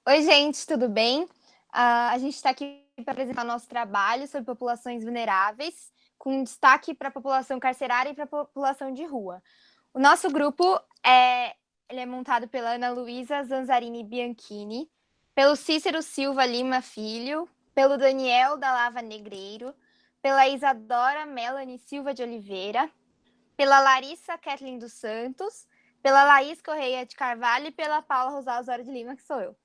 Oi, gente, tudo bem? A gente está aqui para apresentar nosso trabalho sobre populações vulneráveis, com destaque para a população carcerária e para a população de rua. O nosso grupo ele é montado pela Ana Luísa Zanzarini Bianchini, pelo Cícero Silva Lima Filho, pelo Daniel da Lava Negreiro, pela Isadora Melanie Silva de Oliveira, pela Larissa Kathleen dos Santos, pela Laís Correia de Carvalho e pela Paula Rosal Osório de Lima, que sou eu.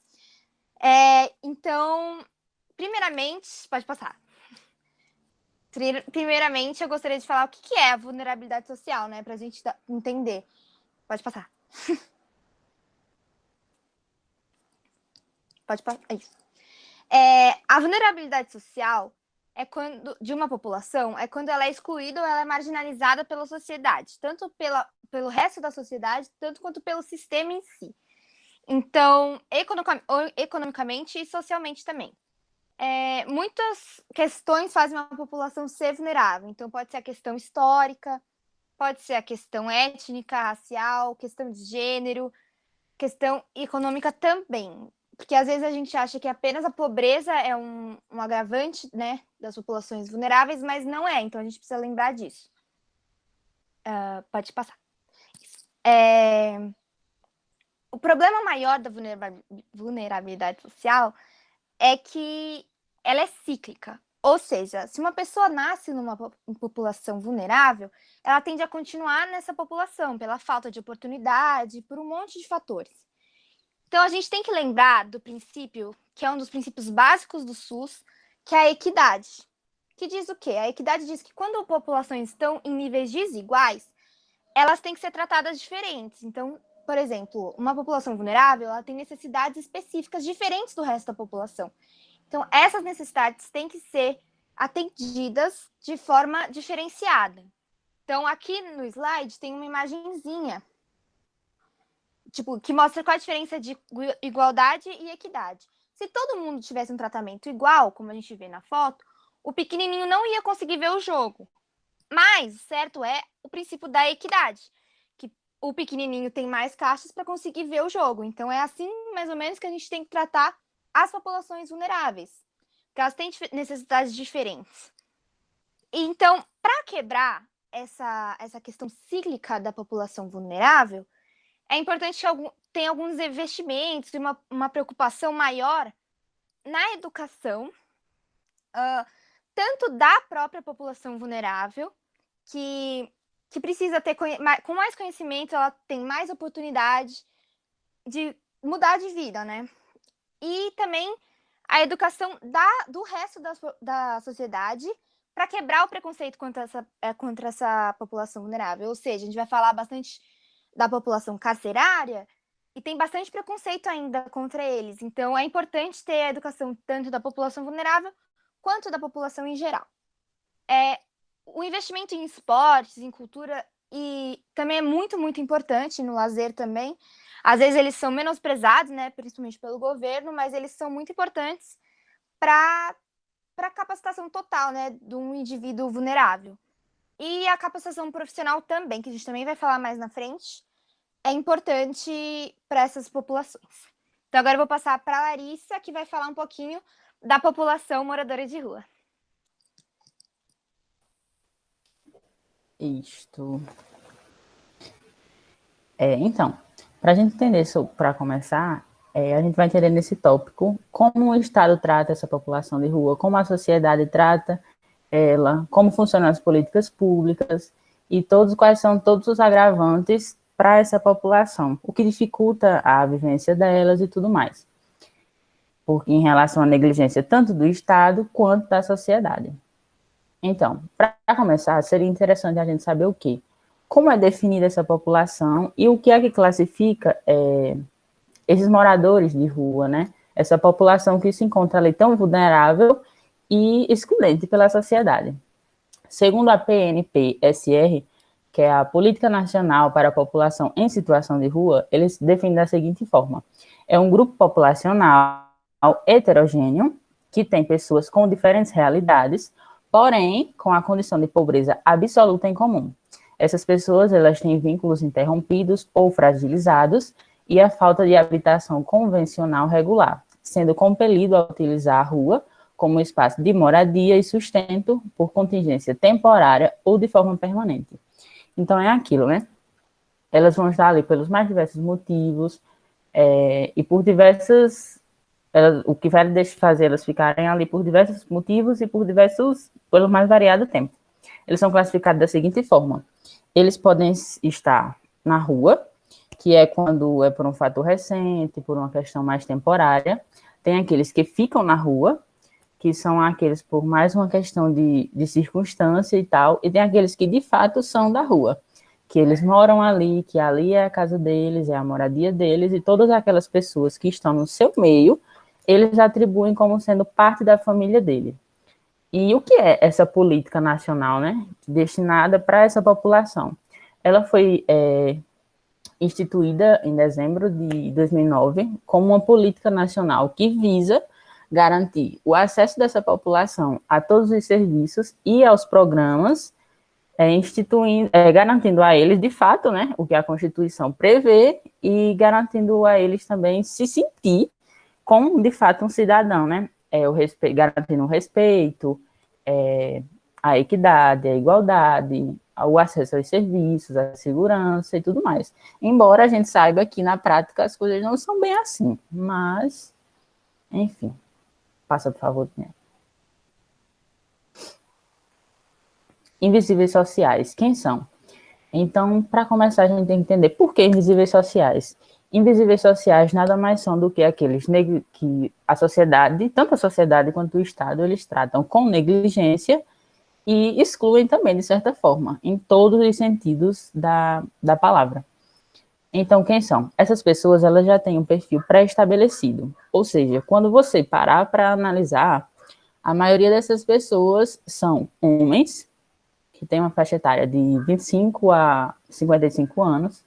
Então, primeiramente, pode passar. Primeiramente, eu gostaria de falar o que é a vulnerabilidade social, né? Para a gente entender. Pode passar. Pode passar. É isso. A vulnerabilidade social de uma população é quando ela é excluída ou ela é marginalizada pela sociedade, tanto pelo resto da sociedade, tanto quanto pelo sistema em si. Então, economicamente e socialmente também. Muitas questões fazem uma população ser vulnerável. Então, pode ser a questão histórica, pode ser a questão étnica, racial, questão de gênero, questão econômica também. Porque às vezes a gente acha que apenas a pobreza é um agravante, né, das populações vulneráveis, mas não é. Então, a gente precisa lembrar disso. Pode passar. O problema maior da vulnerabilidade social é que ela é cíclica. Ou seja, se uma pessoa nasce numa população vulnerável, ela tende a continuar nessa população pela falta de oportunidade, por um monte de fatores. Então, a gente tem que lembrar do princípio, que é um dos princípios básicos do SUS, que é a equidade. Que diz o quê? A equidade diz que quando populações estão em níveis desiguais, elas têm que ser tratadas diferentes. Então, por exemplo, uma população vulnerável, ela tem necessidades específicas diferentes do resto da população. Então, essas necessidades têm que ser atendidas de forma diferenciada. Então, aqui no slide tem uma imagenzinha, que mostra qual a diferença de igualdade e equidade. Se todo mundo tivesse um tratamento igual, como a gente vê na foto, o pequenininho não ia conseguir ver o jogo. Mas, certo é o princípio da equidade, que o pequenininho tem mais caixas para conseguir ver o jogo. Então, é assim, mais ou menos, que a gente tem que tratar as populações vulneráveis, porque elas têm necessidades diferentes. Então, para quebrar essa questão cíclica da população vulnerável, é importante que tenha alguns investimentos e uma preocupação maior na educação, tanto da própria população vulnerável, que precisa ter, com mais conhecimento, ela tem mais oportunidade de mudar de vida, né? E também a educação do resto da sociedade para quebrar o preconceito contra essa população vulnerável. Ou seja, a gente vai falar bastante da população carcerária e tem bastante preconceito ainda contra eles. Então, é importante ter a educação tanto da população vulnerável quanto da população em geral. O investimento em esportes, em cultura, e também é muito, muito importante no lazer também. Às vezes eles são menosprezados, né, principalmente pelo governo, mas eles são muito importantes para a capacitação total, né, de um indivíduo vulnerável. E a capacitação profissional também, que a gente também vai falar mais na frente, é importante para essas populações. Então agora eu vou passar para a Larissa, que vai falar um pouquinho da população moradora de rua. Isto. Então, para a gente entender isso, para começar, a gente vai entender nesse tópico como o Estado trata essa população de rua, como a sociedade trata ela, como funcionam as políticas públicas e quais são todos os agravantes para essa população, o que dificulta a vivência delas e tudo mais, porque em relação à negligência tanto do Estado quanto da sociedade. Então, para começar, seria interessante a gente saber o quê? Como é definida essa população e o que é que classifica esses moradores de rua, né? Essa população que se encontra ali tão vulnerável e excludente pela sociedade. Segundo a PNPSR, que é a Política Nacional para a População em Situação de Rua, eles definem da seguinte forma: é um grupo populacional heterogêneo que tem pessoas com diferentes realidades, porém com a condição de pobreza absoluta em comum. Essas pessoas, elas têm vínculos interrompidos ou fragilizados e a falta de habitação convencional regular. sendo compelido a utilizar a rua como espaço de moradia e sustento por contingência temporária ou de forma permanente. Então, é aquilo, né? Elas vão estar ali pelos mais diversos motivos e por diversas... o que vai fazer elas ficarem ali por diversos motivos e pelo mais variado tempo. Eles são classificados da seguinte forma: eles podem estar na rua, que é quando é por um fator recente, por uma questão mais temporária. Tem aqueles que ficam na rua, que são aqueles por mais uma questão de circunstância e tal, e tem aqueles que de fato são da rua, que eles moram ali, que ali é a casa deles, é a moradia deles, e todas aquelas pessoas que estão no seu meio, eles atribuem como sendo parte da família dele. E o que é essa política nacional, né, destinada para essa população? Ela foi instituída em dezembro de 2009 como uma política nacional que visa garantir o acesso dessa população a todos os serviços e aos programas, garantindo a eles, de fato, né, o que a Constituição prevê e garantindo a eles também se sentir como, de fato, um cidadão, né, garantindo o respeito, a equidade, a igualdade, o acesso aos serviços, a segurança e tudo mais. Embora a gente saiba que, na prática, as coisas não são bem assim, mas, enfim. Passa, por favor, Daniel. Invisíveis sociais, quem são? Então, para começar, a gente tem que entender por que invisíveis sociais. Invisíveis sociais nada mais são do que aqueles que a sociedade, tanto a sociedade quanto o Estado, eles tratam com negligência e excluem também, de certa forma, em todos os sentidos da palavra. Então, quem são? Essas pessoas, elas já têm um perfil pré-estabelecido. Ou seja, quando você parar para analisar, a maioria dessas pessoas são homens, que têm uma faixa etária de 25 a 55 anos,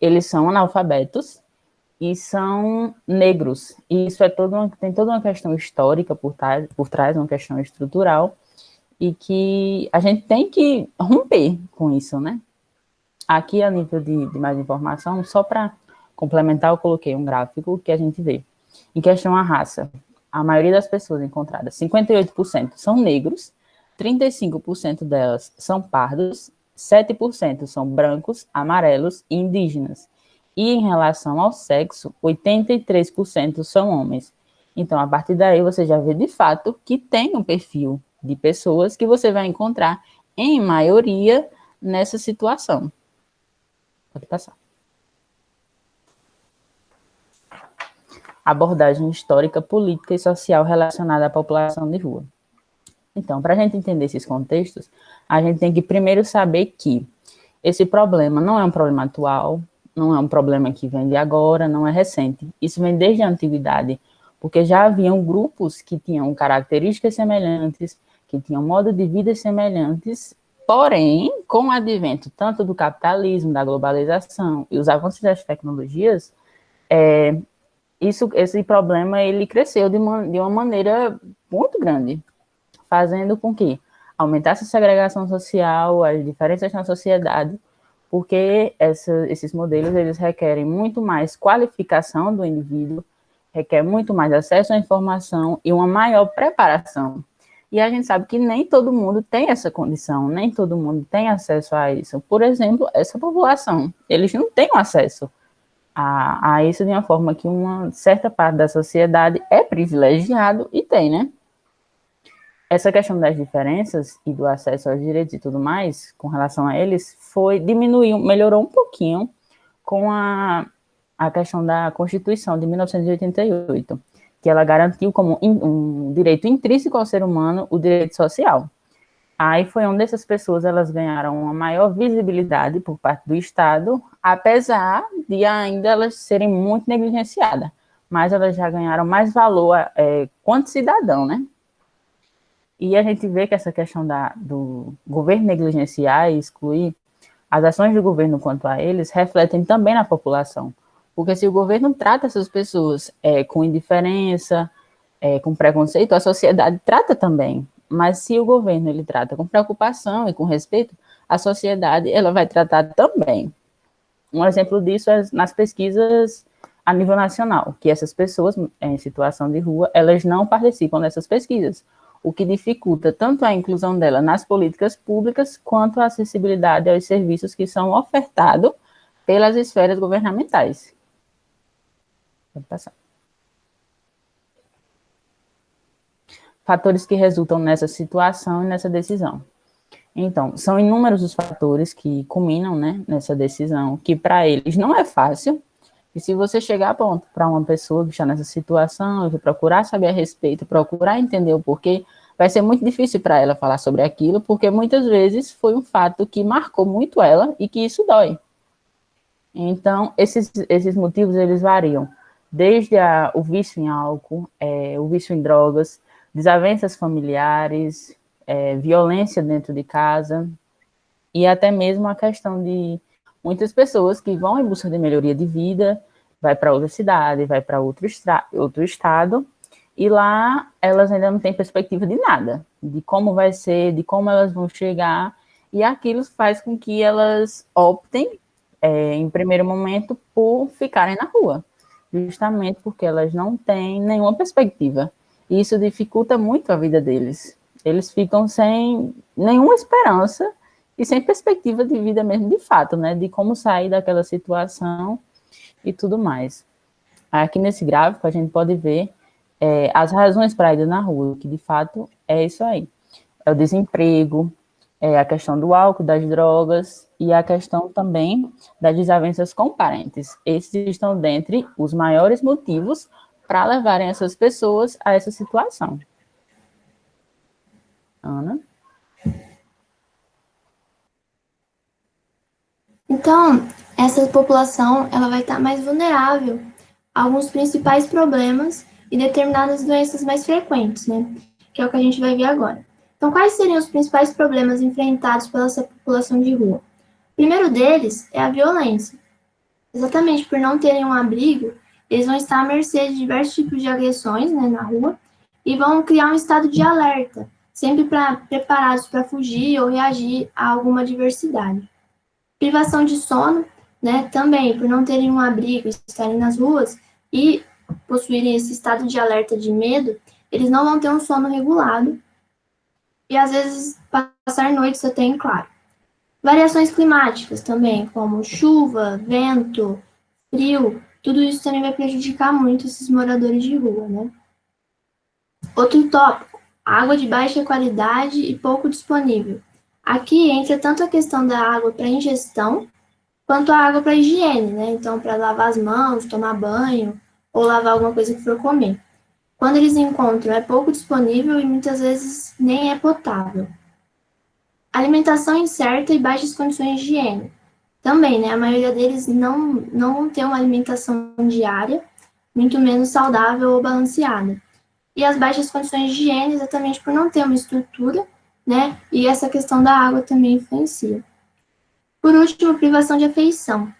eles são analfabetos e são negros. E isso tem toda uma questão histórica por trás, uma questão estrutural, e que a gente tem que romper com isso, né? Aqui, a nível de mais informação, só para complementar, eu coloquei um gráfico que a gente vê. Em questão à raça, a maioria das pessoas encontradas, 58% são negros, 35% delas são pardos, 7% são brancos, amarelos e indígenas. E em relação ao sexo, 83% são homens. Então, a partir daí, você já vê de fato que tem um perfil de pessoas que você vai encontrar, em maioria, nessa situação. Pode passar. Abordagem histórica, política e social relacionada à população de rua. Então, para a gente entender esses contextos, a gente tem que primeiro saber que esse problema não é um problema atual, não é um problema que vem de agora, não é recente. Isso vem desde a antiguidade, porque já haviam grupos que tinham características semelhantes, que tinham modo de vida semelhantes. Porém, com o advento tanto do capitalismo, da globalização e os avanços das tecnologias, esse problema ele cresceu de uma maneira muito grande, fazendo com que aumentasse a segregação social, as diferenças na sociedade, porque esses modelos eles requerem muito mais qualificação do indivíduo, requer muito mais acesso à informação e uma maior preparação. E a gente sabe que nem todo mundo tem essa condição, nem todo mundo tem acesso a isso. Por exemplo, essa população, eles não têm acesso a isso de uma forma que uma certa parte da sociedade é privilegiado e tem, né? Essa questão das diferenças e do acesso aos direitos e tudo mais, com relação a eles, melhorou um pouquinho com a questão da Constituição de 1988, que ela garantiu como um direito intrínseco ao ser humano o direito social. Aí foi onde essas pessoas elas ganharam uma maior visibilidade por parte do Estado, apesar de ainda elas serem muito negligenciadas, mas elas já ganharam mais valor quanto cidadão, né? E a gente vê que essa questão do governo negligenciar e excluir, as ações do governo quanto a eles refletem também na população. Porque se o governo trata essas pessoas com indiferença, com preconceito, a sociedade trata também. Mas se o governo ele trata com preocupação e com respeito, a sociedade ela vai tratar também. Um exemplo disso é nas pesquisas a nível nacional, que essas pessoas em situação de rua, elas não participam dessas pesquisas, o que dificulta tanto a inclusão dela nas políticas públicas, quanto a acessibilidade aos serviços que são ofertados pelas esferas governamentais. Pode passar. Fatores que resultam nessa situação e nessa decisão. Então, são inúmeros os fatores que culminam, né, nessa decisão, que para eles não é fácil. E se você chegar para uma pessoa que está nessa situação, e procurar saber a respeito, procurar entender o porquê, vai ser muito difícil para ela falar sobre aquilo, porque muitas vezes foi um fato que marcou muito ela e que isso dói. Então, esses motivos, eles variam, desde o vício em álcool, o vício em drogas, desavenças familiares, violência dentro de casa, e até mesmo a questão de muitas pessoas que vão em busca de melhoria de vida, vai para outra cidade, vai para outro estado, e lá elas ainda não têm perspectiva de nada, de como vai ser, de como elas vão chegar, e aquilo faz com que elas optem, em primeiro momento, por ficarem na rua, justamente porque elas não têm nenhuma perspectiva. E isso dificulta muito a vida deles. Eles ficam sem nenhuma esperança e sem perspectiva de vida mesmo, de fato, né? De como sair daquela situação e tudo mais. Aqui nesse gráfico a gente pode ver as razões para ir na rua, que de fato é isso aí. É o desemprego, é a questão do álcool, das drogas e a questão também das desavenças com parentes. Esses estão dentre os maiores motivos para levarem essas pessoas a essa situação. Ana? Então, essa população ela vai estar mais vulnerável a alguns principais problemas e determinadas doenças mais frequentes, né? Que é o que a gente vai ver agora. Então, quais seriam os principais problemas enfrentados pela essa população de rua? O primeiro deles é a violência. Exatamente por não terem um abrigo, eles vão estar à mercê de diversos tipos de agressões, né, na rua, e vão criar um estado de alerta, sempre preparados para fugir ou reagir a alguma adversidade. Privação de sono, né, também por não terem um abrigo, estarem nas ruas e possuírem esse estado de alerta de medo, eles não vão ter um sono regulado e às vezes passar noites até em claro. Variações climáticas também, como chuva, vento, frio, tudo isso também vai prejudicar muito esses moradores de rua, né? Outro tópico, água de baixa qualidade e pouco disponível. Aqui entra tanto a questão da água para ingestão, quanto a água para higiene, né? Então, para lavar as mãos, tomar banho, ou lavar alguma coisa que for comer. Quando eles encontram, é pouco disponível e muitas vezes nem é potável. Alimentação incerta e baixas condições de higiene. Também, né? A maioria deles não vão ter uma alimentação diária, muito menos saudável ou balanceada. E as baixas condições de higiene, exatamente por não ter uma estrutura, né? E essa questão da água também influencia. Por último, privação de afeição.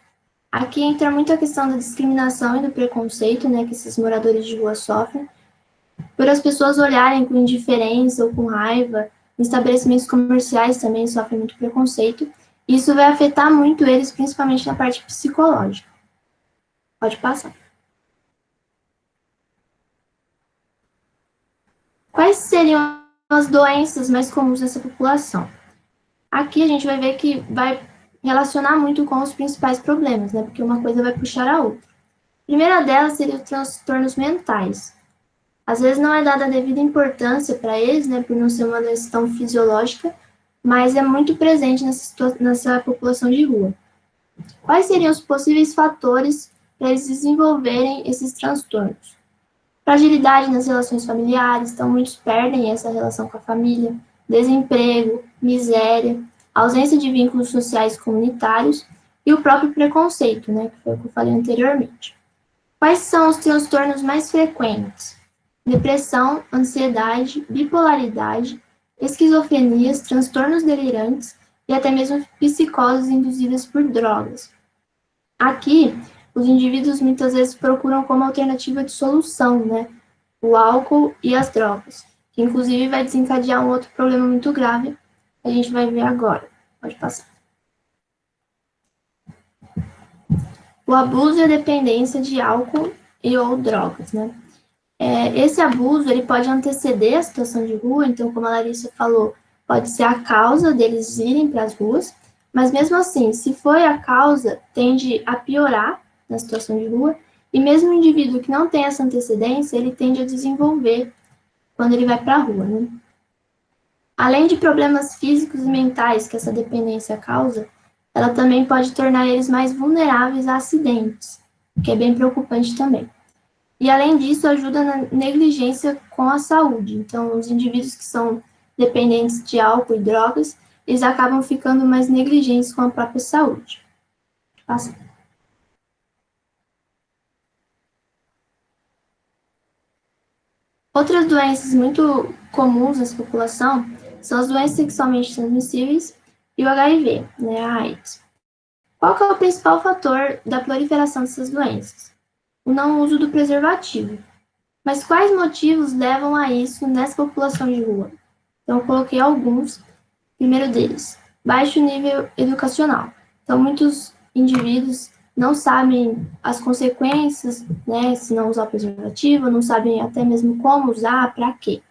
Aqui entra muito a questão da discriminação e do preconceito, né, que esses moradores de rua sofrem, por as pessoas olharem com indiferença ou com raiva. Em estabelecimentos comerciais também sofrem muito preconceito. E isso vai afetar muito eles, principalmente na parte psicológica. Pode passar. Quais seriam as doenças mais comuns nessa população? Aqui a gente vai ver que vai relacionar muito com os principais problemas, né? Porque uma coisa vai puxar a outra. A primeira delas seria os transtornos mentais. Às vezes não é dada a devida importância para eles, né? Por não ser uma doença tão fisiológica, mas é muito presente nessa população de rua. Quais seriam os possíveis fatores para eles desenvolverem esses transtornos? Fragilidade nas relações familiares, então muitos perdem essa relação com a família, desemprego, miséria, ausência de vínculos sociais comunitários e o próprio preconceito, né, que foi o que eu falei anteriormente. Quais são os transtornos mais frequentes? Depressão, ansiedade, bipolaridade, esquizofrenias, transtornos delirantes e até mesmo psicoses induzidas por drogas. Aqui, os indivíduos muitas vezes procuram como alternativa de solução, né, o álcool e as drogas, que inclusive vai desencadear um outro problema muito grave, que a gente vai ver agora. Pode passar. o abuso e a dependência de álcool e ou drogas, né? Esse abuso, ele pode anteceder a situação de rua, então, como a Larissa falou, pode ser a causa deles irem para as ruas, mas mesmo assim, se foi a causa, tende a piorar na situação de rua, e mesmo o indivíduo que não tem essa antecedência, ele tende a desenvolver quando ele vai para a rua, né? Além de problemas físicos e mentais que essa dependência causa, ela também pode tornar eles mais vulneráveis a acidentes, o que é bem preocupante também. E, além disso, ajuda na negligência com a saúde. Então, os indivíduos que são dependentes de álcool e drogas, eles acabam ficando mais negligentes com a própria saúde. Passa. Outras doenças muito comuns nessa população são as doenças sexualmente transmissíveis e o HIV, né, a AIDS. Qual que é o principal fator da proliferação dessas doenças? O não uso do preservativo. Mas quais motivos levam a isso nessa população de rua? Então, eu coloquei alguns. Primeiro deles, baixo nível educacional. Então, muitos indivíduos não sabem as consequências, né, se não usar o preservativo, não sabem até mesmo como usar, para quê.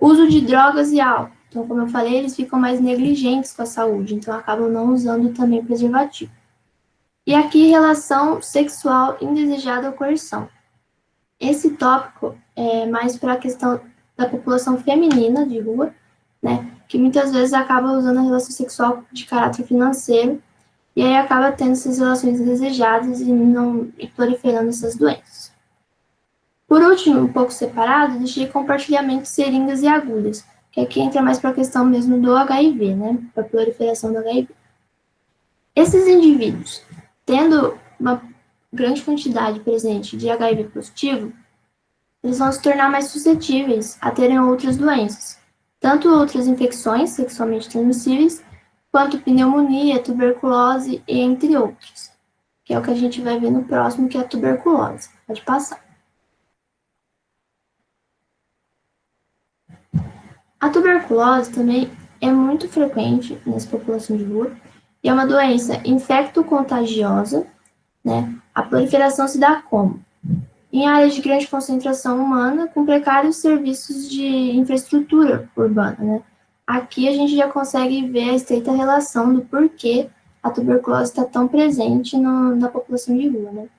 Uso de drogas e álcool. Então, como eu falei, eles ficam mais negligentes com a saúde, então acabam não usando também preservativo. E aqui, relação sexual indesejada ou coerção. Esse tópico é mais para a questão da população feminina de rua, né, que muitas vezes acaba usando a relação sexual de caráter financeiro e aí acaba tendo essas relações indesejadas e proliferando essas doenças. Por último, um pouco separado, deixei compartilhamento de seringas e agulhas, que aqui entra mais para a questão mesmo do HIV, né, para a proliferação do HIV. Esses indivíduos, tendo uma grande quantidade presente de HIV positivo, eles vão se tornar mais suscetíveis a terem outras doenças, tanto outras infecções sexualmente transmissíveis, quanto pneumonia, tuberculose e entre outros, que é o que a gente vai ver no próximo, que é a tuberculose. Pode passar. A tuberculose também é muito frequente nessa população de rua e é uma doença infecto-contagiosa, né? A proliferação se dá como? Em áreas de grande concentração humana, com precários serviços de infraestrutura urbana, né? Aqui a gente já consegue ver a estreita relação do porquê a tuberculose está tão presente na população de rua, né?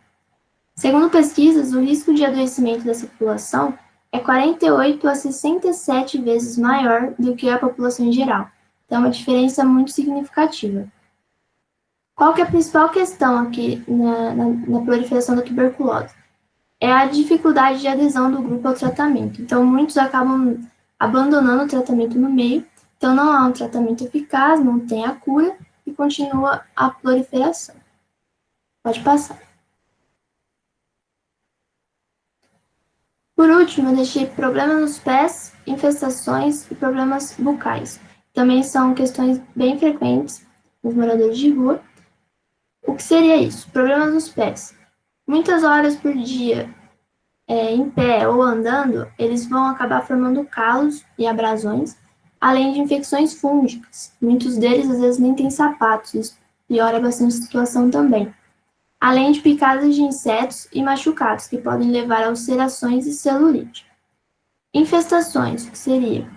Segundo pesquisas, o risco de adoecimento dessa população é 48 a 67 vezes maior do que a população em geral. Então, é uma diferença muito significativa. Qual que é a principal questão aqui na proliferação da tuberculose? É a dificuldade de adesão do grupo ao tratamento. Então, muitos acabam abandonando o tratamento no meio, então não há um tratamento eficaz, não tem a cura e continua a proliferação. Pode passar. Por último, eu deixei problemas nos pés, infestações e problemas bucais. Também são questões bem frequentes nos moradores de rua. O que seria isso? Problemas nos pés. Muitas horas por dia em pé ou andando, eles vão acabar formando calos e abrasões, além de infecções fúngicas. Muitos deles, às vezes, nem têm sapatos, isso piora bastante a situação também. Além de picadas de insetos e machucados, que podem levar a ulcerações e celulite. Infestações, o que seria?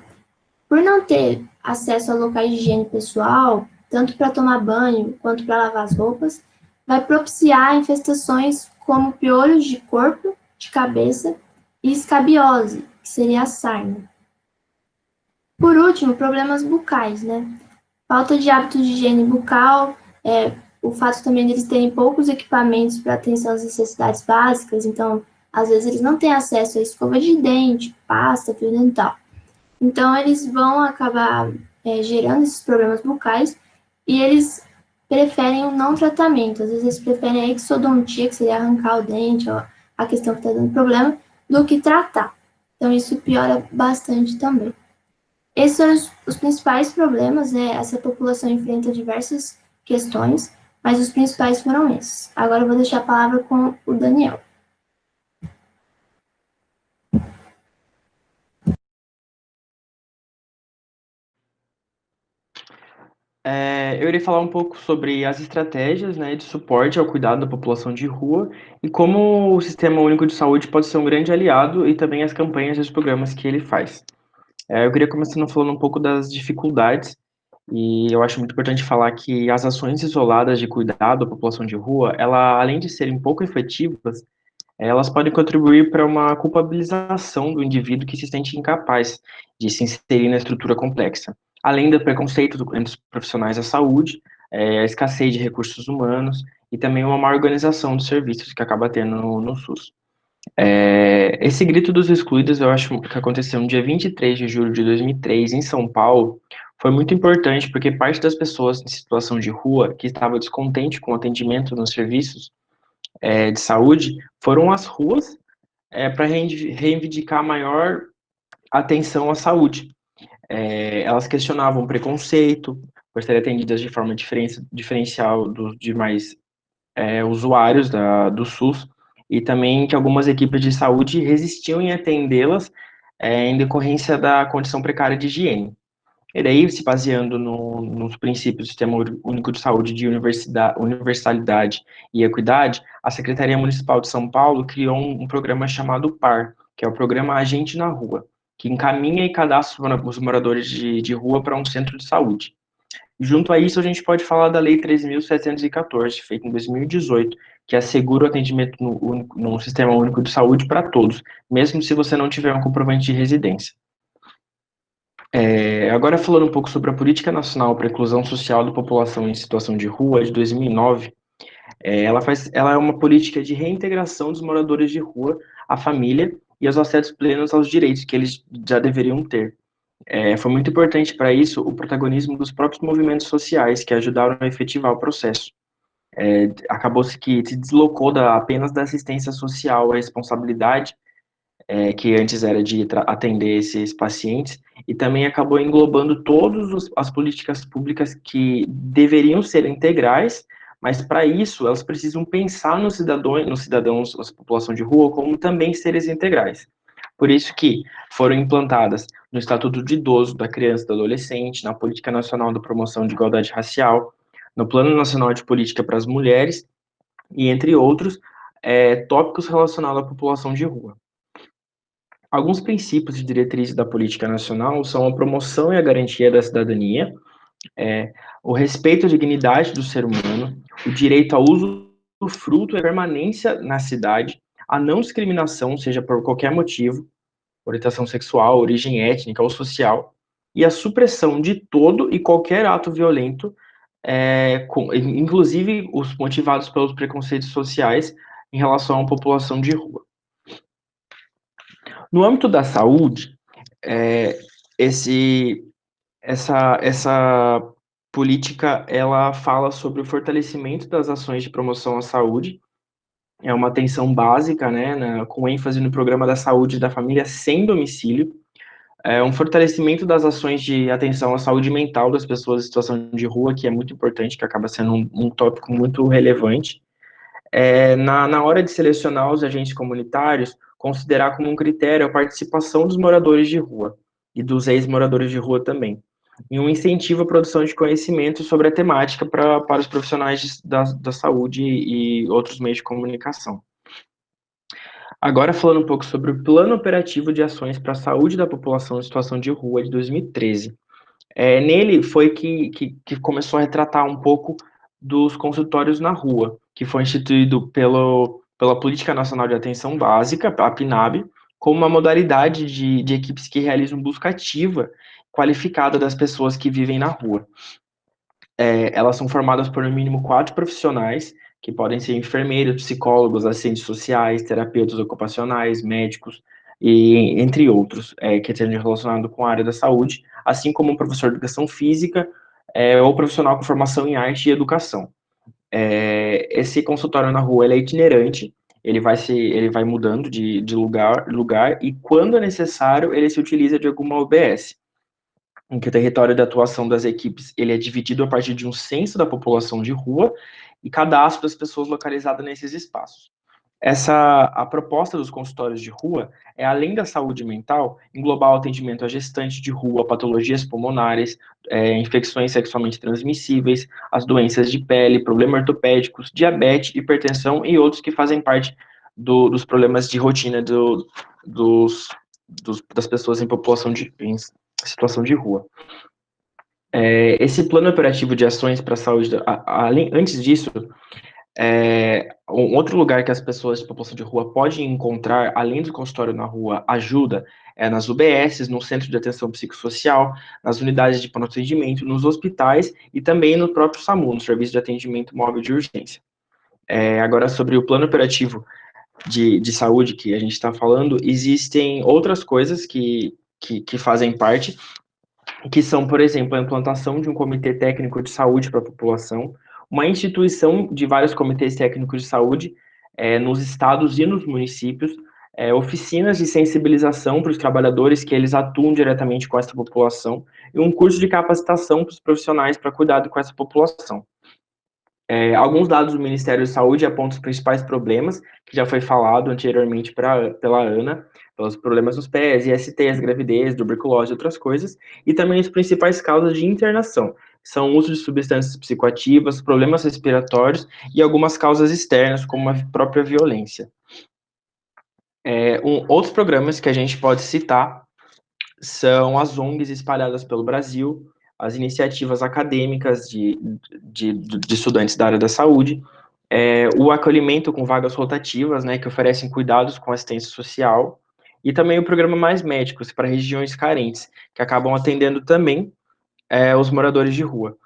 Por não ter acesso a locais de higiene pessoal, tanto para tomar banho quanto para lavar as roupas, vai propiciar infestações como piolhos de corpo, de cabeça e escabiose, que seria a sarna. Por último, problemas bucais, né? Falta de hábitos de higiene bucal, o fato também de eles terem poucos equipamentos para atenção às necessidades básicas, então, às vezes eles não têm acesso a escova de dente, pasta, fio dental. Então, eles vão acabar gerando esses problemas bucais e eles preferem o não tratamento. Às vezes, eles preferem a exodontia, que seria arrancar o dente, ó, a questão que está dando problema, do que tratar. Então, isso piora bastante também. Esses são os principais problemas, né? Essa população enfrenta diversas questões, mas os principais foram esses. Agora eu vou deixar a palavra com o Daniel. Eu irei falar um pouco sobre as estratégias, né, de suporte ao cuidado da população de rua e como o Sistema Único de Saúde pode ser um grande aliado e também as campanhas e os programas que ele faz. Eu queria começar falando um pouco das dificuldades e eu acho muito importante falar que as ações isoladas de cuidado à população de rua, além de serem pouco efetivas, elas podem contribuir para uma culpabilização do indivíduo que se sente incapaz de se inserir na estrutura complexa, além do preconceito entre os profissionais da saúde, a escassez de recursos humanos e também uma má organização dos serviços que acaba tendo no SUS. Esse grito dos excluídos, eu acho que aconteceu no dia 23 de julho de 2003, em São Paulo, foi muito importante porque parte das pessoas em situação de rua, que estava descontente com o atendimento nos serviços de saúde, foram às ruas para reivindicar maior atenção à saúde. Elas questionavam o preconceito por serem atendidas de forma diferencial dos demais usuários do SUS, e também que algumas equipes de saúde resistiam em atendê-las em decorrência da condição precária de higiene. E daí, se baseando nos princípios do Sistema Único de Saúde de universalidade e equidade, a Secretaria Municipal de São Paulo criou um programa chamado PAR, que é o Programa Agente na Rua, que encaminha e cadastra os moradores de rua para um centro de saúde. Junto a isso, a gente pode falar da Lei 13.714, feita em 2018, que assegura o atendimento no Sistema Único de Saúde para todos, mesmo se você não tiver um comprovante de residência. Agora falando um pouco sobre a Política Nacional para a Inclusão Social da População em Situação de Rua, de 2009, ela é uma política de reintegração dos moradores de rua à família e aos acessos plenos aos direitos que eles já deveriam ter. Foi muito importante para isso o protagonismo dos próprios movimentos sociais que ajudaram a efetivar o processo. Acabou-se que se deslocou apenas da assistência social à responsabilidade, que antes era de atender esses pacientes, e também acabou englobando todas as políticas públicas que deveriam ser integrais, mas para isso elas precisam pensar nos cidadãos, a população de rua, como também seres integrais. Por isso que foram implantadas no Estatuto do Idoso, da Criança e do Adolescente, na Política Nacional da Promoção de Igualdade Racial, no Plano Nacional de Política para as Mulheres, e entre outros, tópicos relacionados à população de rua. Alguns princípios e diretrizes da política nacional são a promoção e a garantia da cidadania, o respeito à dignidade do ser humano, o direito ao uso do fruto e a permanência na cidade, a não discriminação, seja por qualquer motivo, orientação sexual, origem étnica ou social, e a supressão de todo e qualquer ato violento, inclusive os motivados pelos preconceitos sociais em relação à população de rua. No âmbito da saúde, essa política ela fala sobre o fortalecimento das ações de promoção à saúde, é uma atenção básica, né, com ênfase no programa da saúde da família sem domicílio, um fortalecimento das ações de atenção à saúde mental das pessoas em situação de rua, que é muito importante, que acaba sendo um tópico muito relevante. Na hora de selecionar os agentes comunitários, considerar como um critério a participação dos moradores de rua e dos ex-moradores de rua também, e um incentivo à produção de conhecimento sobre a temática para os profissionais da saúde e outros meios de comunicação. Agora falando um pouco sobre o Plano Operativo de Ações para a Saúde da População em Situação de Rua, de 2013. Nele foi que começou a retratar um pouco dos consultórios na rua, que foi instituído pela Política Nacional de Atenção Básica, a PNAB, como uma modalidade de equipes que realizam busca ativa qualificada das pessoas que vivem na rua. Elas são formadas por no mínimo 4 profissionais, que podem ser enfermeiros, psicólogos, assistentes sociais, terapeutas ocupacionais, médicos, e entre outros, que estejam relacionados com a área da saúde, assim como um professor de educação física ou profissional com formação em arte e educação. Esse consultório na rua ele é itinerante, ele vai mudando de lugar, e quando é necessário, ele se utiliza de alguma OBS, em que o território de atuação das equipes ele é dividido a partir de um censo da população de rua e cadastro das pessoas localizadas nesses espaços. A proposta dos consultórios de rua é, além da saúde mental, englobar o atendimento a gestantes de rua, patologias pulmonares, infecções sexualmente transmissíveis, as doenças de pele, problemas ortopédicos, diabetes, hipertensão e outros que fazem parte dos problemas de rotina das pessoas em situação de rua. Esse plano operativo de ações para a saúde, antes disso, um outro lugar que as pessoas de população de rua podem encontrar, além do consultório na rua, ajuda nas UBSs, no Centro de Atenção Psicossocial, nas unidades de pronto atendimento, nos hospitais e também no próprio SAMU, no Serviço de Atendimento Móvel de Urgência. Agora, sobre o plano operativo de saúde que a gente está falando, existem outras coisas que fazem parte, que são, por exemplo, a implantação de um comitê técnico de saúde para a população, uma instituição de vários comitês técnicos de saúde nos estados e nos municípios, oficinas de sensibilização para os trabalhadores que eles atuam diretamente com essa população, e um curso de capacitação para os profissionais para cuidado com essa população. Alguns dados do Ministério da Saúde apontam os principais problemas, que já foi falado anteriormente pela Ana, pelos problemas nos pés, ISTs, gravidez, tuberculose e outras coisas, e também as principais causas de internação, são o uso de substâncias psicoativas, problemas respiratórios e algumas causas externas, como a própria violência. Outros programas que a gente pode citar são as ONGs espalhadas pelo Brasil, as iniciativas acadêmicas de estudantes da área da saúde, o acolhimento com vagas rotativas, né, que oferecem cuidados com assistência social, e também o programa Mais Médicos para regiões carentes, que acabam atendendo também os moradores de rua.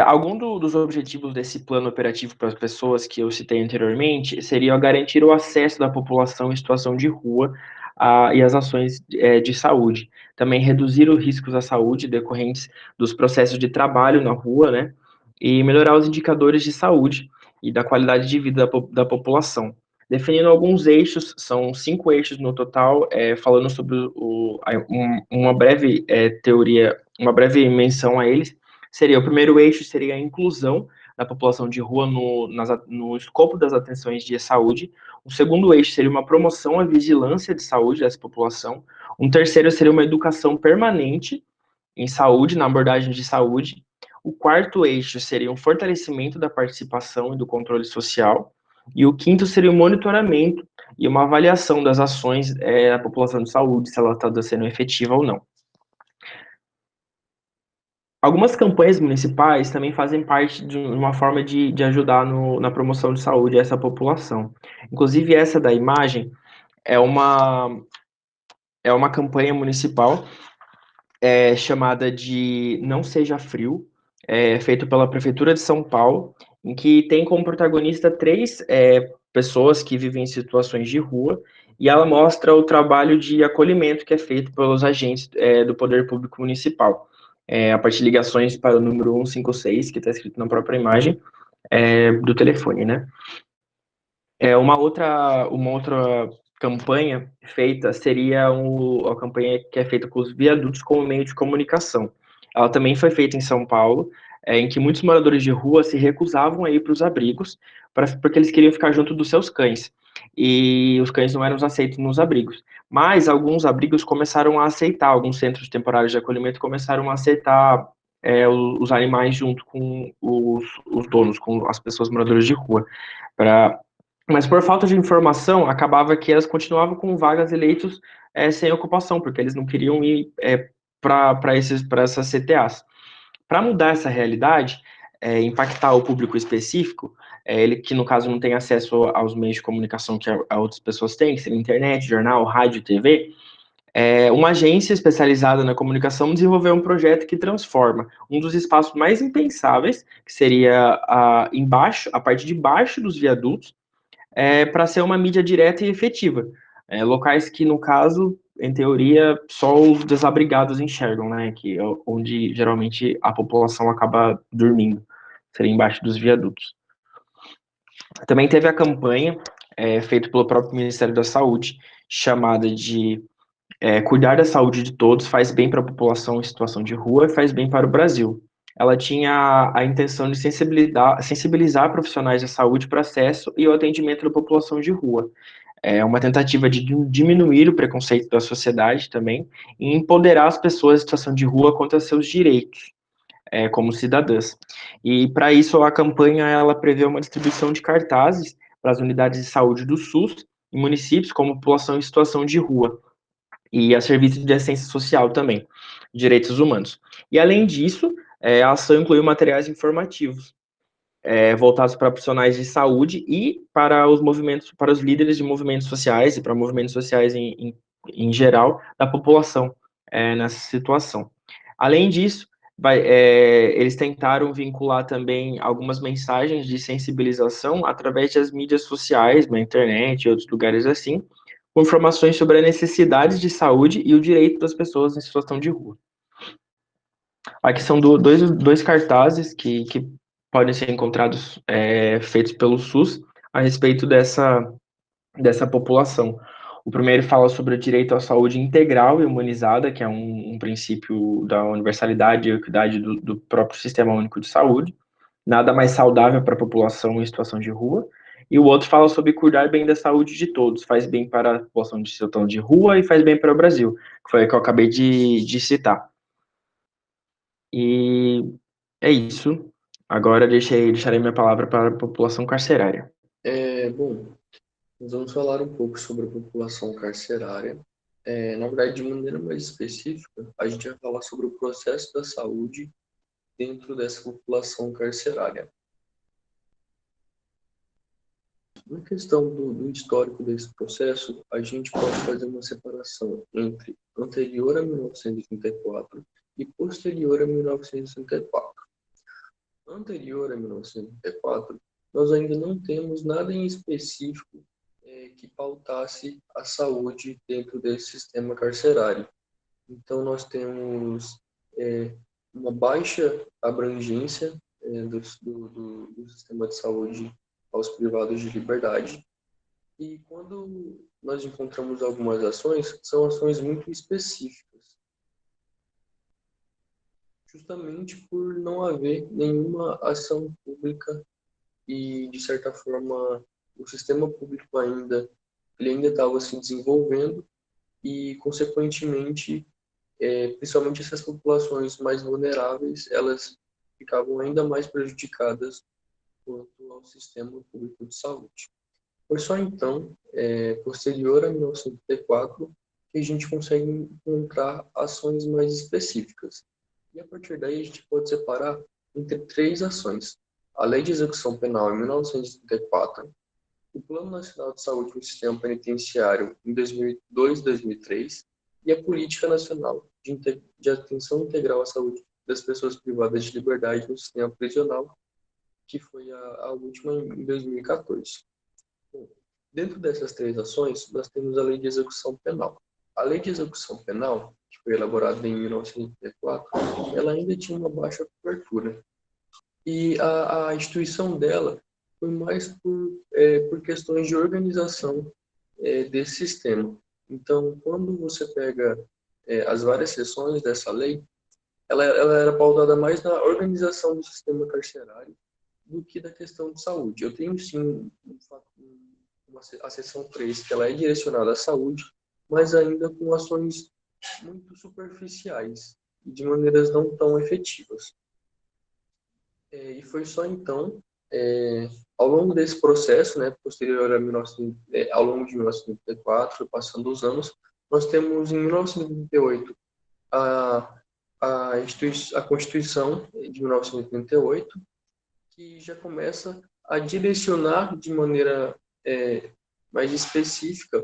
Algum dos objetivos desse plano operativo para as pessoas que eu citei anteriormente seria garantir o acesso da população em situação de rua e as ações de saúde. Também reduzir os riscos à saúde decorrentes dos processos de trabalho na rua, né? E melhorar os indicadores de saúde e da qualidade de vida da população. Definindo alguns eixos, são 5 eixos no total, falando sobre uma breve teoria, uma breve menção a eles. O primeiro eixo seria a inclusão da população de rua no escopo das atenções de saúde. O segundo eixo seria uma promoção à vigilância de saúde dessa população. Um terceiro seria uma educação permanente em saúde, na abordagem de saúde. O quarto eixo seria um fortalecimento da participação e do controle social. E o quinto seria o monitoramento e uma avaliação das ações da população de saúde, se ela está sendo efetiva ou não. Algumas campanhas municipais também fazem parte de uma forma de ajudar na promoção de saúde a essa população. Inclusive, essa da imagem é uma campanha municipal chamada de Não Seja Frio, feito pela Prefeitura de São Paulo, em que tem como protagonista 3 pessoas que vivem em situações de rua, e ela mostra o trabalho de acolhimento que é feito pelos agentes do Poder Público Municipal. A partir de ligações para o número 156, que está escrito na própria imagem do telefone, né? Uma outra campanha feita seria a campanha que é feita com os viadutos como meio de comunicação. Ela também foi feita em São Paulo, em que muitos moradores de rua se recusavam a ir para os abrigos, porque eles queriam ficar junto dos seus cães, e os cães não eram aceitos nos abrigos. Mas alguns abrigos começaram a aceitar, alguns centros temporários de acolhimento começaram a aceitar os animais junto com os donos, com as pessoas moradoras de rua. Mas por falta de informação, acabava que elas continuavam com vagas e leitos sem ocupação, porque eles não queriam ir para essas CTAs. Para mudar essa realidade, impactar o público específico, ele que no caso não tem acesso aos meios de comunicação que outras pessoas têm, que seria internet, jornal, rádio, TV, uma agência especializada na comunicação desenvolveu um projeto que transforma um dos espaços mais impensáveis, que seria a parte de baixo dos viadutos, para ser uma mídia direta e efetiva. Locais que, no caso, em teoria, só os desabrigados enxergam, né? Que é onde geralmente a população acaba dormindo, seria embaixo dos viadutos. Também teve a campanha feita pelo próprio Ministério da Saúde, chamada de Cuidar da Saúde de Todos, faz bem para a população em situação de rua e faz bem para o Brasil. ela tinha a intenção de sensibilizar profissionais da saúde para acesso e o atendimento da população de rua. É uma tentativa de diminuir o preconceito da sociedade também e empoderar as pessoas em situação de rua quanto a seus direitos, como cidadãs. E para isso a campanha ela prevê uma distribuição de cartazes para as unidades de saúde do SUS em municípios como população em situação de rua e a serviços de assistência social também, direitos humanos. E além disso, a ação incluiu materiais informativos voltados para profissionais de saúde e para os movimentos, para os líderes de movimentos sociais e para movimentos sociais em geral da população nessa situação. Além disso, eles tentaram vincular também algumas mensagens de sensibilização através das mídias sociais, na internet e outros lugares assim, com informações sobre a necessidade de saúde e o direito das pessoas em situação de rua. Aqui são dois cartazes que podem ser encontrados feitos pelo SUS a respeito dessa população. O primeiro fala sobre o direito à saúde integral e humanizada, que é um princípio da universalidade e equidade do próprio Sistema Único de Saúde, nada mais saudável para a população em situação de rua. E o outro fala sobre cuidar bem da saúde de todos, faz bem para a população de situação de rua e faz bem para o Brasil, que foi o que eu acabei de citar. E é isso. Agora deixarei minha palavra para a população carcerária. Bom, nós vamos falar um pouco sobre a população carcerária. Na verdade, de maneira mais específica, a gente vai falar sobre o processo da saúde dentro dessa população carcerária. Na questão do histórico desse processo, a gente pode fazer uma separação entre anterior a 1934 e posterior a 1964. Anterior a 1964, nós ainda não temos nada em específico que pautasse a saúde dentro desse sistema carcerário. Então, nós temos uma baixa abrangência do sistema de saúde aos privados de liberdade. E quando nós encontramos algumas ações, são ações muito específicas, justamente por não haver nenhuma ação pública e, de certa forma, o sistema público ele ainda estava se desenvolvendo e, consequentemente, principalmente essas populações mais vulneráveis, elas ficavam ainda mais prejudicadas quanto ao sistema público de saúde. Foi só então, posterior a 1974, que a gente consegue encontrar ações mais específicas. E a partir daí a gente pode separar entre 3 ações: a Lei de Execução Penal em 1934, o Plano Nacional de Saúde no Sistema Penitenciário em 2002 e 2003 e a Política Nacional de Atenção Integral à Saúde das Pessoas Privadas de Liberdade no Sistema Prisional, que foi a última em 2014. Bom, dentro dessas 3 ações, nós temos a Lei de Execução Penal. A Lei de Execução Penal, que foi elaborada em 1984, ela ainda tinha uma baixa cobertura. E a instituição dela foi mais por questões de organização desse sistema. Então, quando você pega as várias seções dessa lei, ela era pautada mais na organização do sistema carcerário do que da questão de saúde. Eu tenho, sim, a seção 3, que ela é direcionada à saúde, mas ainda com ações muito superficiais e de maneiras não tão efetivas. E foi só então, ao longo desse processo, né, posterior ao longo de 1994, passando os anos, nós temos em 1988 a Constituição de 1988, que já começa a direcionar de maneira mais específica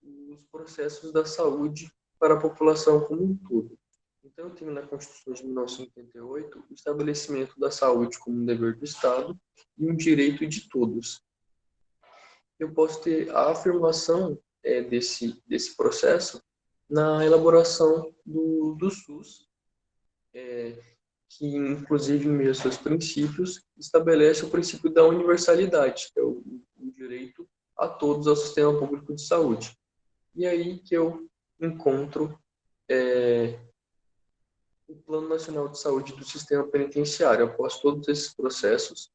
os processos da saúde para a população como um todo. Então, tem na Constituição de 1988 o estabelecimento da saúde como um dever do Estado e um direito de todos. Eu posso ter a afirmação desse processo na elaboração do SUS, que, inclusive, em meio aos seus princípios, estabelece o princípio da universalidade, que é o direito a todos ao sistema público de saúde. E aí que eu encontro o Plano Nacional de Saúde do Sistema Penitenciário. Após todos esses processos,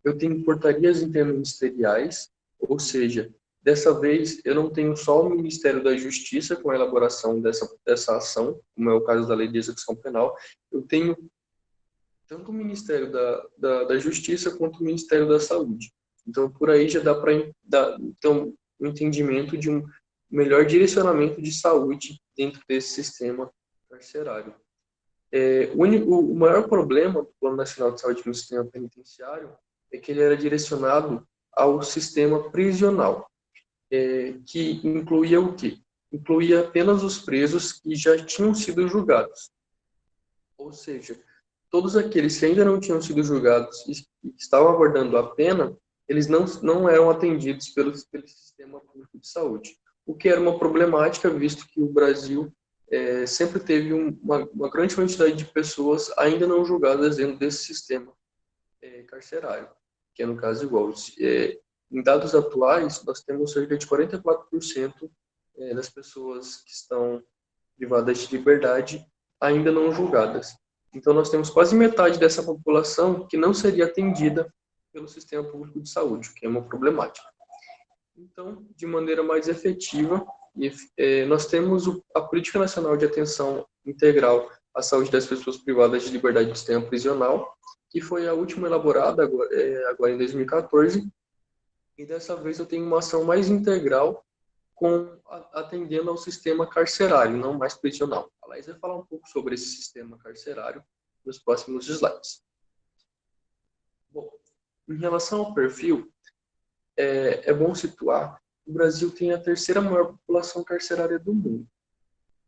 eu tenho portarias interministeriais, ou seja, dessa vez eu não tenho só o Ministério da Justiça com a elaboração dessa ação, como é o caso da Lei de Execução Penal, eu tenho tanto o Ministério da Justiça quanto o Ministério da Saúde. Então, por aí já dá para dar então, um entendimento de um melhor direcionamento de saúde dentro desse sistema carcerário. O maior problema do Plano Nacional de Saúde no sistema penitenciário é que ele era direcionado ao sistema prisional, que incluía o quê? Incluía apenas os presos que já tinham sido julgados. Ou seja, todos aqueles que ainda não tinham sido julgados e que estavam aguardando a pena, eles não eram atendidos pelo sistema público de saúde, o que era uma problemática, visto que o Brasil sempre teve uma grande quantidade de pessoas ainda não julgadas dentro desse sistema carcerário, que é no caso igual. Em dados atuais, nós temos cerca de 44% das pessoas que estão privadas de liberdade ainda não julgadas. Então, nós temos quase metade dessa população que não seria atendida pelo sistema público de saúde, o que é uma problemática. Então, de maneira mais efetiva, nós temos a Política Nacional de Atenção Integral à Saúde das Pessoas Privadas de Liberdade do Sistema Prisional, que foi a última elaborada agora em 2014, e dessa vez eu tenho uma ação mais integral atendendo ao sistema carcerário, não mais prisional. A Laís vai falar um pouco sobre esse sistema carcerário nos próximos slides. Bom, em relação ao perfil, é bom situar que o Brasil tem a terceira maior população carcerária do mundo,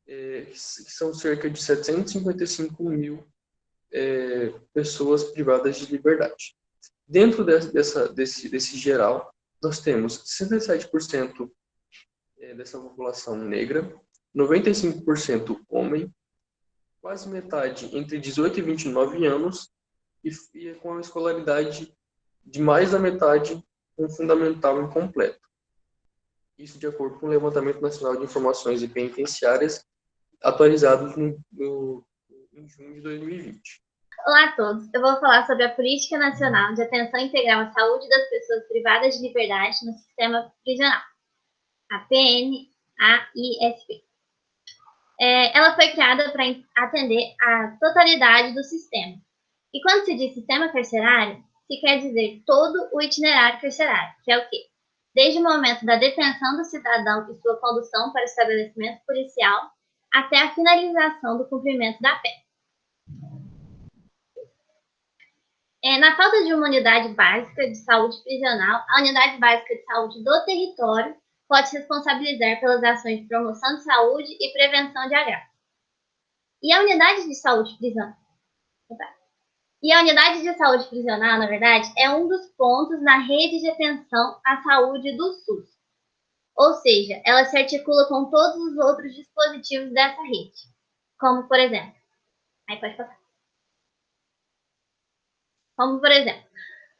que são cerca de 755 mil pessoas privadas de liberdade. Dentro desse geral, nós temos 67% dessa população negra, 95% homem, quase metade entre 18 e 29 anos e com a escolaridade de mais da metade com fundamental incompleto. Isso de acordo com o Levantamento Nacional de Informações Penitenciárias, atualizado em junho de 2020. Olá a todos, eu vou falar sobre a Política Nacional de Atenção Integral à Saúde das Pessoas Privadas de Liberdade no Sistema Prisional, a PNAISP. Ela foi criada para atender a totalidade do sistema. E quando se diz sistema carcerário, se quer dizer todo o itinerário carcerário, que é o quê? Desde o momento da detenção do cidadão e sua condução para o estabelecimento policial até a finalização do cumprimento da pena. Na falta de uma unidade básica de saúde prisional, a unidade básica de saúde do território pode se responsabilizar pelas ações de promoção de saúde e prevenção de agravos. E a unidade de saúde prisional, na verdade, é um dos pontos na rede de atenção à saúde do SUS. Ou seja, ela se articula com todos os outros dispositivos dessa rede, como, por exemplo,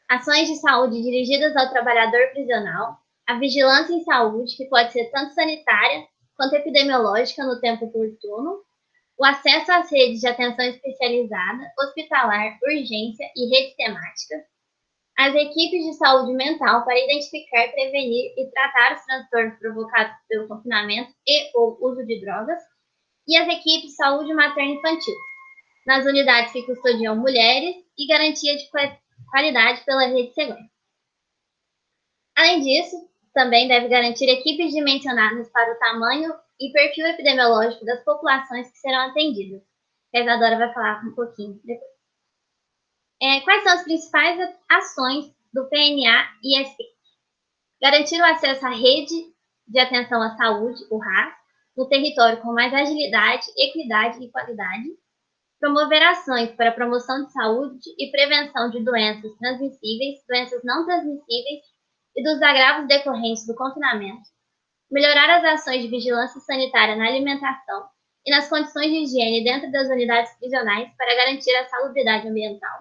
ações de saúde dirigidas ao trabalhador prisional, a vigilância em saúde, que pode ser tanto sanitária quanto epidemiológica no tempo oportuno, o acesso às redes de atenção especializada, hospitalar, urgência e rede temática, as equipes de saúde mental para identificar, prevenir e tratar os transtornos provocados pelo confinamento e ou uso de drogas, e as equipes de saúde materno-infantil, nas unidades que custodiam mulheres e garantia de qualidade pela rede segura. Além disso, também deve garantir equipes dimensionadas para o tamanho e perfil epidemiológico das populações que serão atendidas. A Isadora vai falar um pouquinho depois. Quais são as principais ações do PNA-ISP? Garantir o acesso à rede de atenção à saúde, o RAS, no território com mais agilidade, equidade e qualidade. Promover ações para a promoção de saúde e prevenção de doenças transmissíveis, doenças não transmissíveis e dos agravos decorrentes do confinamento. Melhorar as ações de vigilância sanitária na alimentação e nas condições de higiene dentro das unidades prisionais para garantir a salubridade ambiental.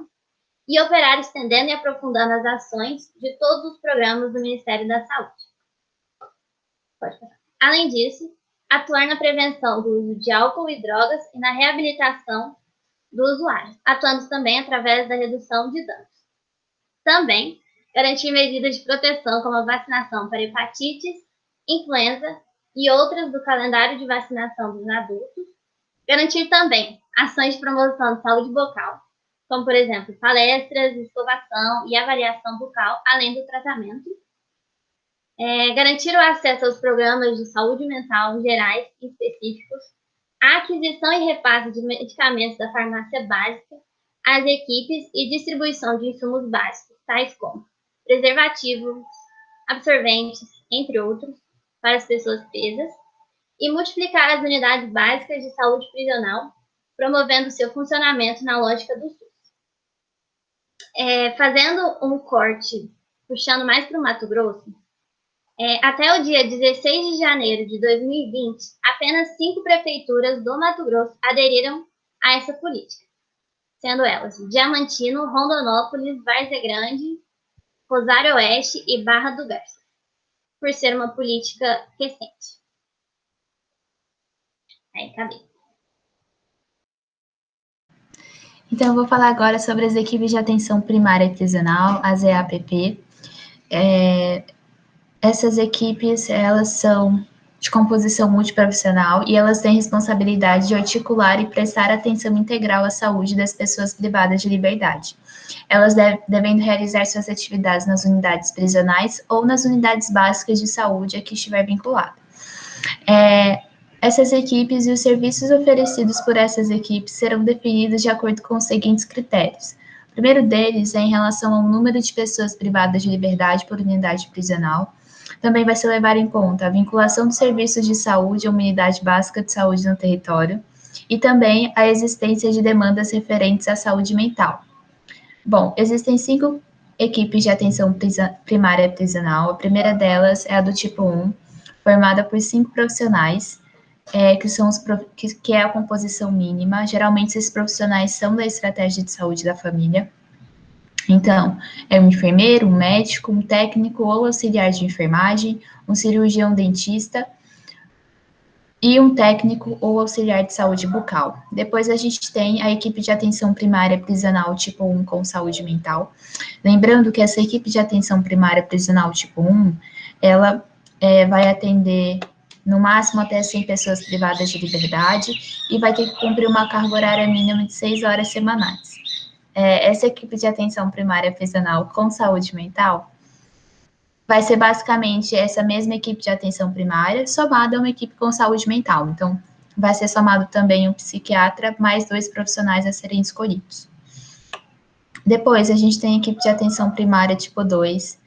E operar estendendo e aprofundando as ações de todos os programas do Ministério da Saúde. Além disso, atuar na prevenção do uso de álcool e drogas e na reabilitação do usuário, atuando também através da redução de danos. Também, garantir medidas de proteção como a vacinação para hepatites, influenza e outras do calendário de vacinação dos adultos. Garantir também ações de promoção de saúde bucal, como, por exemplo, palestras, escovação e avaliação bucal, além do tratamento. Garantir o acesso aos programas de saúde mental gerais e específicos, a aquisição e repasse de medicamentos da farmácia básica, às equipes e distribuição de insumos básicos, tais como preservativos, absorventes, entre outros, para as pessoas presas, e multiplicar as unidades básicas de saúde prisional, promovendo seu funcionamento na lógica do SUS. Fazendo um corte, puxando mais para o Mato Grosso, até o dia 16 de janeiro de 2020, apenas 5 prefeituras do Mato Grosso aderiram a essa política, sendo elas Diamantino, Rondonópolis, Várzea Grande, Rosário Oeste e Barra do Garça, por ser uma política recente. Acabei. Então, eu vou falar agora sobre as equipes de atenção primária e prisional, as EAPP. Essas equipes, elas são de composição multiprofissional e elas têm responsabilidade de articular e prestar atenção integral à saúde das pessoas privadas de liberdade. Elas devendo realizar suas atividades nas unidades prisionais ou nas unidades básicas de saúde a que estiver vinculado. Essas equipes e os serviços oferecidos por essas equipes serão definidos de acordo com os seguintes critérios. O primeiro deles é em relação ao número de pessoas privadas de liberdade por unidade prisional. Também vai se levar em conta a vinculação dos serviços de saúde a uma unidade básica de saúde no território e também a existência de demandas referentes à saúde mental. Bom, existem 5 equipes de atenção primária prisional. A primeira delas é a do tipo 1, formada por 5 profissionais, que é a composição mínima. Geralmente, esses profissionais são da estratégia de saúde da família. Então, é um enfermeiro, um médico, um técnico ou auxiliar de enfermagem, um cirurgião dentista e um técnico ou auxiliar de saúde bucal. Depois a gente tem a equipe de atenção primária prisional tipo 1 com saúde mental. Lembrando que essa equipe de atenção primária prisional tipo 1, ela vai atender no máximo até 100 pessoas privadas de liberdade e vai ter que cumprir uma carga horária mínima de 6 horas semanais. Essa equipe de atenção primária prisional com saúde mental vai ser basicamente essa mesma equipe de atenção primária somada a uma equipe com saúde mental. Então, vai ser somado também um psiquiatra mais 2 profissionais a serem escolhidos. Depois, a gente tem a equipe de atenção primária tipo 2,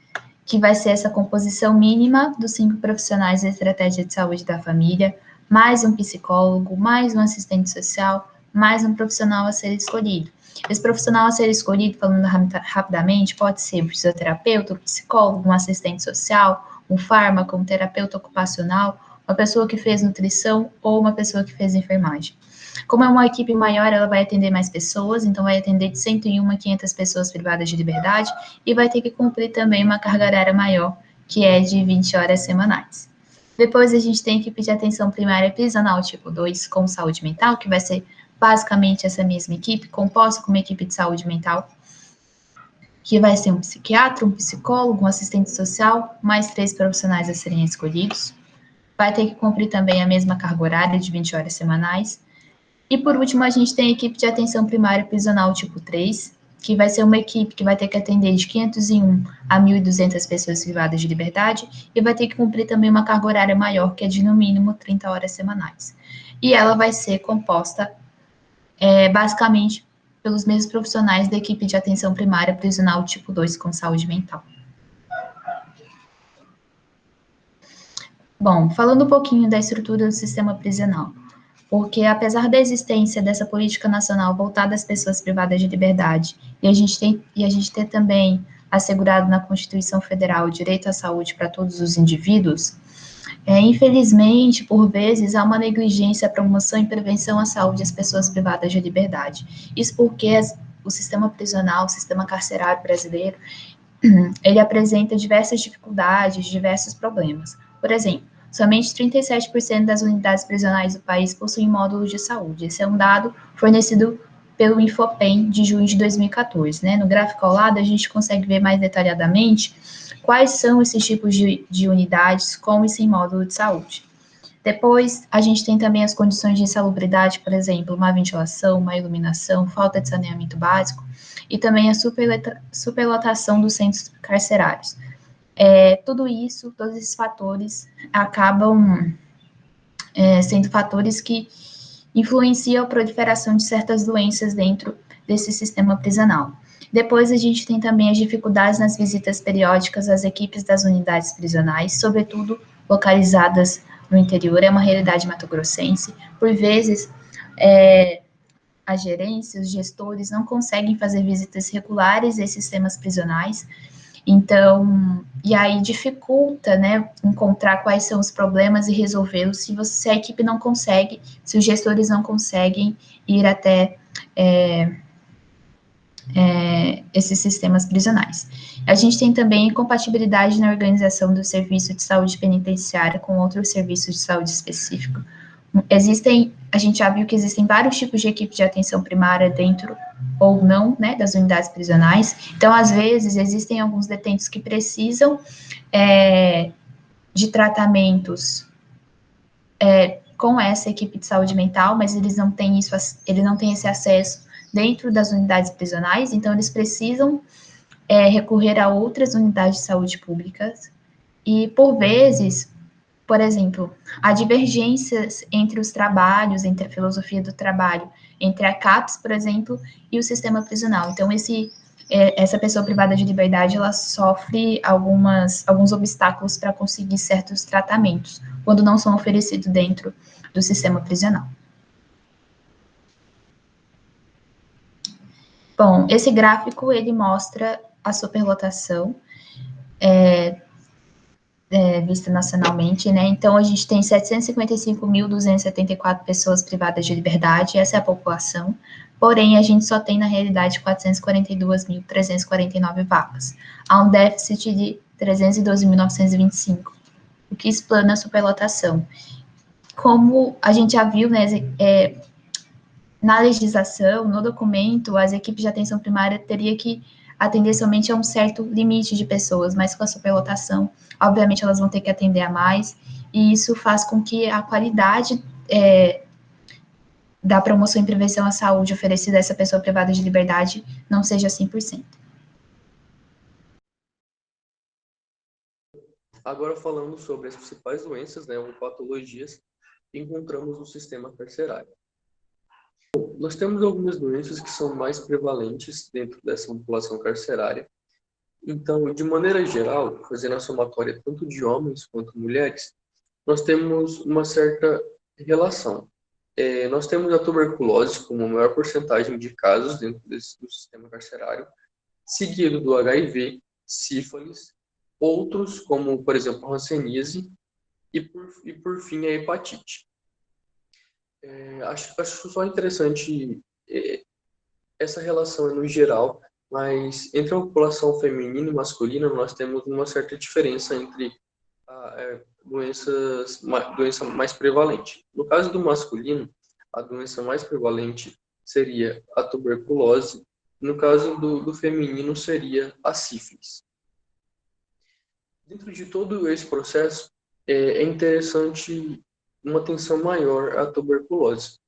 que vai ser essa composição mínima dos 5 profissionais da estratégia de saúde da família, mais um psicólogo, mais um assistente social, mais um profissional a ser escolhido. Esse profissional a ser escolhido, falando rapidamente, pode ser um fisioterapeuta, um psicólogo, um assistente social, um fármaco, um terapeuta ocupacional, uma pessoa que fez nutrição ou uma pessoa que fez enfermagem. Como é uma equipe maior, ela vai atender mais pessoas, então vai atender de 101 a 500 pessoas privadas de liberdade e vai ter que cumprir também uma carga horária maior, que é de 20 horas semanais. Depois a gente tem a equipe de atenção primária prisional tipo 2 com saúde mental, que vai ser basicamente essa mesma equipe, composta com uma equipe de saúde mental, que vai ser um psiquiatra, um psicólogo, um assistente social, mais 3 profissionais a serem escolhidos. Vai ter que cumprir também a mesma carga horária de 20 horas semanais. E por último, a gente tem a equipe de atenção primária prisional tipo 3, que vai ser uma equipe que vai ter que atender de 501 a 1.200 pessoas privadas de liberdade e vai ter que cumprir também uma carga horária maior, que é de no mínimo 30 horas semanais. E ela vai ser composta basicamente pelos mesmos profissionais da equipe de atenção primária prisional tipo 2 com saúde mental. Bom, falando um pouquinho da estrutura do sistema prisional, porque apesar da existência dessa política nacional voltada às pessoas privadas de liberdade, e a gente ter também assegurado na Constituição Federal o direito à saúde para todos os indivíduos, infelizmente, por vezes, há uma negligência à promoção e prevenção à saúde das pessoas privadas de liberdade. Isso porque o sistema prisional, o sistema carcerário brasileiro, ele apresenta diversas dificuldades, diversos problemas. Por exemplo, somente 37% das unidades prisionais do país possuem módulos de saúde. Esse é um dado fornecido pelo Infopen de junho de 2014, né? No gráfico ao lado, a gente consegue ver mais detalhadamente quais são esses tipos de unidades com e sem módulo de saúde. Depois, a gente tem também as condições de insalubridade, por exemplo, má ventilação, má iluminação, falta de saneamento básico, e também a superlotação dos centros carcerários. Tudo isso, todos esses fatores acabam sendo fatores que influenciam a proliferação de certas doenças dentro desse sistema prisional. Depois, a gente tem também as dificuldades nas visitas periódicas às equipes das unidades prisionais, sobretudo localizadas no interior, é uma realidade matogrossense. Por vezes, a gerência, os gestores não conseguem fazer visitas regulares a esses sistemas prisionais, então, e aí dificulta, né, encontrar quais são os problemas e resolvê-los se a equipe não consegue, se os gestores não conseguem ir até esses sistemas prisionais. A gente tem também incompatibilidade na organização do serviço de saúde penitenciária com outros serviços de saúde específico. A gente já viu que existem vários tipos de equipe de atenção primária dentro ou não, né, das unidades prisionais. Então, às vezes, existem alguns detentos que precisam de tratamentos com essa equipe de saúde mental, mas eles não têm esse acesso dentro das unidades prisionais, então eles precisam recorrer a outras unidades de saúde públicas, e por vezes, por exemplo, há divergências entre os trabalhos, entre a filosofia do trabalho, entre a CAPS, por exemplo, e o sistema prisional. Então, essa pessoa privada de liberdade, ela sofre alguns obstáculos para conseguir certos tratamentos, quando não são oferecidos dentro do sistema prisional. Bom, esse gráfico, ele mostra a superlotação vista nacionalmente, né? Então, a gente tem 755.274 pessoas privadas de liberdade, essa é a população, porém, a gente só tem, na realidade, 442.349 vagas. Há um déficit de 312.925, o que explana a superlotação. Como a gente já viu, né, na legislação, no documento, as equipes de atenção primária teriam que atender somente a um certo limite de pessoas, mas com a superlotação, obviamente, elas vão ter que atender a mais, e isso faz com que a qualidade da promoção e prevenção à saúde oferecida a essa pessoa privada de liberdade não seja 100%. Agora, falando sobre as principais doenças, né, ou patologias que encontramos no sistema carcerário. Nós temos algumas doenças que são mais prevalentes dentro dessa população carcerária. Então, de maneira geral, fazendo a somatória tanto de homens quanto mulheres, nós temos uma certa relação. Nós temos a tuberculose como a maior porcentagem de casos dentro do sistema carcerário, seguido do HIV, sífilis, outros como, por exemplo, a hanseníase e por fim, a hepatite. Acho só interessante essa relação no geral, mas entre a população feminina e masculina nós temos uma certa diferença entre a doença mais prevalente. No caso do masculino, a doença mais prevalente seria a tuberculose, no caso do feminino seria a sífilis. Dentro de todo esse processo, é interessante uma atenção maior à tuberculose.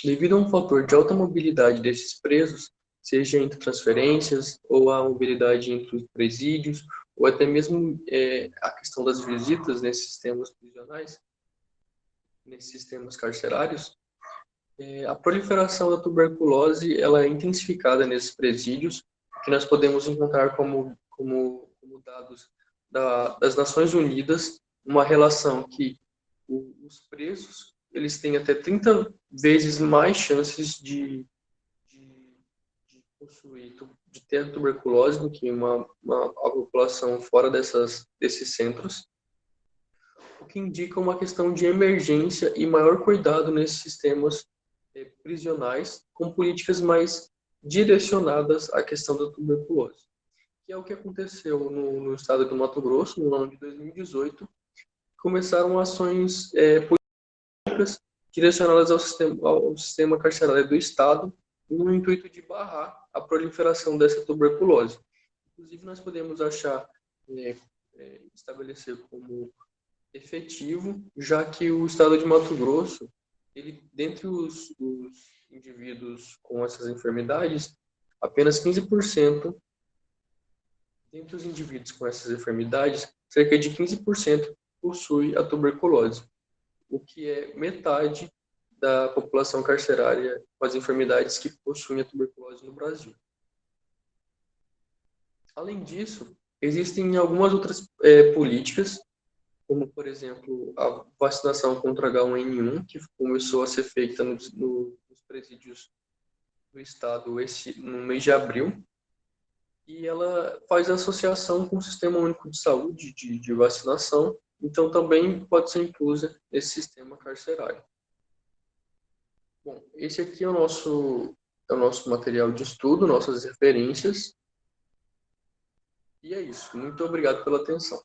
Devido a um fator de alta mobilidade desses presos, seja entre transferências ou a mobilidade entre os presídios, ou até mesmo a questão das visitas nesses sistemas prisionais, nesses sistemas carcerários, a proliferação da tuberculose ela é intensificada nesses presídios, que nós podemos encontrar como dados das Nações Unidas, uma relação que os presos eles têm até 30 vezes mais chances de ter a tuberculose do que a população fora desses centros, o que indica uma questão de emergência e maior cuidado nesses sistemas prisionais, com políticas mais direcionadas à questão da tuberculose, que é o que aconteceu no estado do Mato Grosso, no ano de 2018, começaram ações políticas direcionadas ao sistema carcerário do estado no intuito de barrar a proliferação dessa tuberculose. Inclusive, nós podemos estabelecer como efetivo, já que o estado de Mato Grosso, dentre os indivíduos com essas enfermidades, apenas 15%, dentre os indivíduos com essas enfermidades, cerca de 15% possui a tuberculose, o que é metade da população carcerária com as enfermidades que possuem a tuberculose no Brasil. Além disso, existem algumas outras políticas, como, por exemplo, a vacinação contra H1N1, que começou a ser feita nos presídios do Estado no mês de abril, e ela faz associação com o Sistema Único de Saúde de vacinação, então também pode ser inclusa nesse sistema carcerário. Bom, esse aqui é o nosso material de estudo, nossas referências, e é isso. Muito obrigado pela atenção.